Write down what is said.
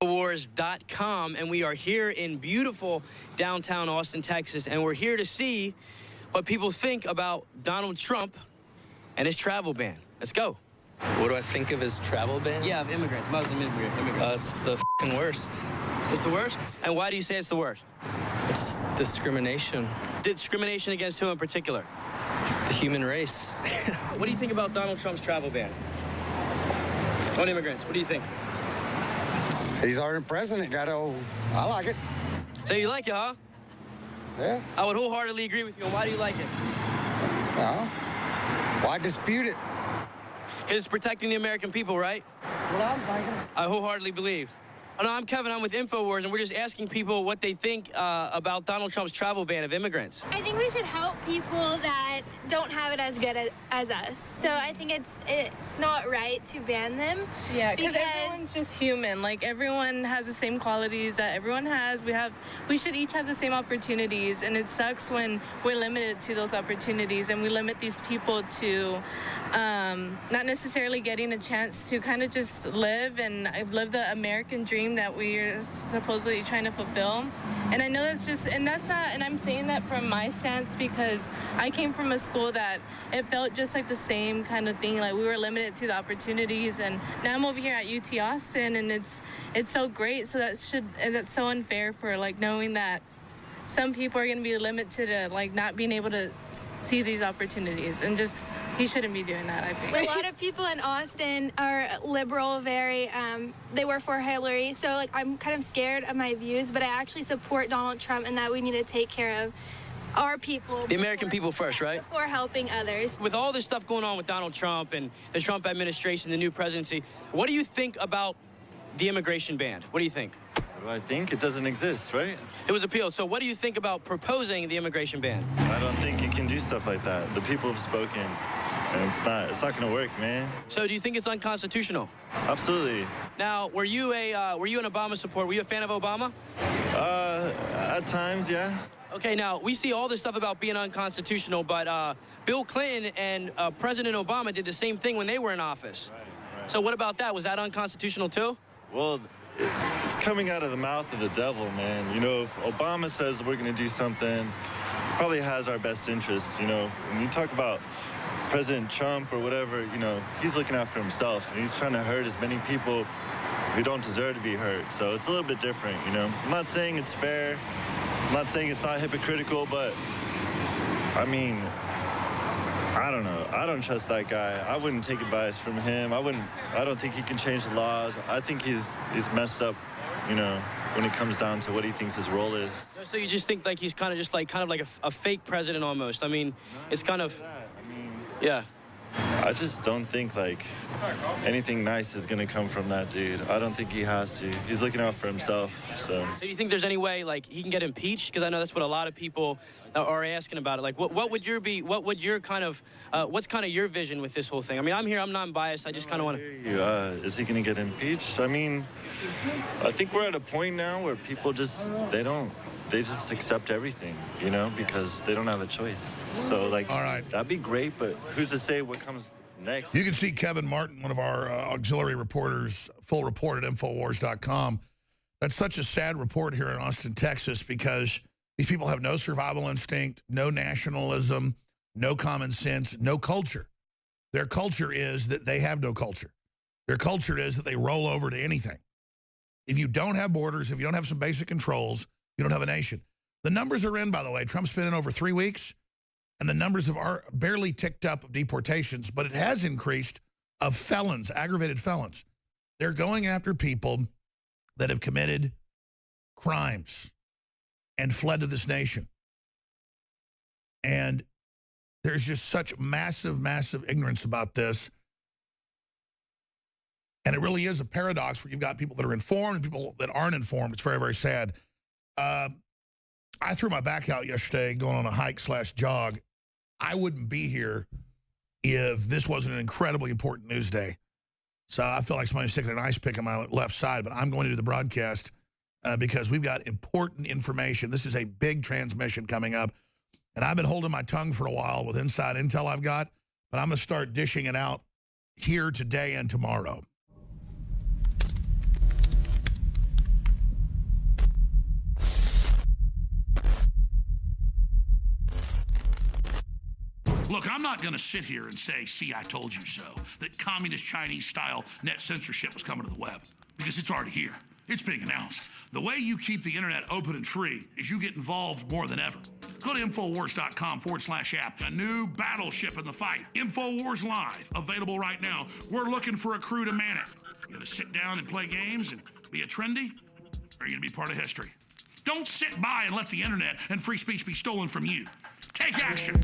Infowars.com, and we are here in beautiful downtown Austin, Texas, and we're here to see what people think about Donald Trump and his travel ban. Let's go. What do I think of his travel ban? Yeah, of immigrants, Muslim immigrants. It's the f***ing worst. It's the worst? And why do you say it's the worst? It's discrimination. Discrimination against who in particular? The human race. What do you think about Donald Trump's travel ban on immigrants? What do you think? He's our president. I like it. So you like it, huh? Yeah. I would wholeheartedly agree with you. And why do you like it? Why dispute it? Because it's protecting the American people, right? That's what I'm thinking. I wholeheartedly believe. Oh, no, I'm Kevin. I'm with Infowars, and we're just asking people what they think about Donald Trump's travel ban of immigrants. I think we should help people that don't have it as good as us. So I think it's not right to ban them. Yeah, because everyone's just human. Like, everyone has the same qualities that everyone has. We should each have the same opportunities, and it sucks when we're limited to those opportunities, and we limit these people to not necessarily getting a chance to kind of just live the American dream that we're supposedly trying to fulfill. And I know that's just, and I'm saying that from my stance because I came from a school that it felt just like the same kind of thing. Like, we were limited to the opportunities, and now I'm over here at UT Austin, and it's so great. So that's so unfair for, like, knowing that some people are going to be limited to, like, not being able to see these opportunities, and just, he shouldn't be doing that, I think. A lot of people in Austin are liberal, they were for Hillary, so, like, I'm kind of scared of my views, but I actually support Donald Trump and that we need to take care of our people. The American people first, right? Before helping others. With all this stuff going on with Donald Trump and the Trump administration, the new presidency, what do you think about the immigration ban? What do you think? I think it doesn't exist, right? It was appealed. So what do you think about proposing the immigration ban? I don't think you can do stuff like that. The people have spoken, and it's not going to work, man. So do you think it's unconstitutional? Absolutely. Now, were you an Obama supporter? Were you a fan of Obama? At times, yeah. Okay, now, we see all this stuff about being unconstitutional, but Bill Clinton and President Obama did the same thing when they were in office. Right. So what about that? Was that unconstitutional too? Well, it's coming out of the mouth of the devil, man. You know, if Obama says we're going to do something, probably has our best interests, you know. When you talk about President Trump or whatever, you know, he's looking after himself, and he's trying to hurt as many people who don't deserve to be hurt. So it's a little bit different, you know. I'm not saying it's fair. I'm not saying it's not hypocritical, but, I mean, I don't know. I don't trust that guy. I wouldn't take advice from him. I don't think he can change the laws. I think he's messed up, you know, when it comes down to what he thinks his role is. So you just think like he's kind of like a fake president almost. I mean, it's kind of, yeah. I just don't think, like, anything nice is going to come from that dude. I don't think he has to. He's looking out for himself, so. So do you think there's any way, like, he can get impeached? Because I know that's what a lot of people are asking about it. Like, what's kind of your vision with this whole thing? I mean, I'm here, I'm non-biased. I just kind of want to. Is he going to get impeached? I mean, I think we're at a point now where people just, they just accept everything, you know, because they don't have a choice. So, like, all right, that'd be great, but who's to say what comes next? You can see Kevin Martin, one of our auxiliary reporters, full report at Infowars.com. That's such a sad report here in Austin, Texas, because these people have no survival instinct, no nationalism, no common sense, no culture. Their culture is that they have no culture. Their culture is that they roll over to anything. If you don't have borders, if you don't have some basic controls, you don't have a nation. The numbers are in, by the way. Trump's been in over 3 weeks, and the numbers are barely ticked up of deportations, but it has increased of felons, aggravated felons. They're going after people that have committed crimes and fled to this nation. And there's just such massive, massive ignorance about this. And it really is a paradox where you've got people that are informed and people that aren't informed. It's very, very sad. I threw my back out yesterday going on a hike/jog. I wouldn't be here if this wasn't an incredibly important news day. So I feel like somebody's sticking an ice pick on my left side, but I'm going to do the broadcast because we've got important information. This is a big transmission coming up. And I've been holding my tongue for a while with inside intel I've got, but I'm going to start dishing it out here today and tomorrow. Look, I'm not going to sit here and say, see, I told you so, that communist Chinese-style net censorship was coming to the web, because it's already here. It's being announced. The way you keep the internet open and free is you get involved more than ever. Go to Infowars.com/app. A new battleship in the fight. Infowars Live, available right now. We're looking for a crew to man it. You gonna sit down and play games and be a trendy? Or are you gonna be part of history? Don't sit by and let the internet and free speech be stolen from you. Take action.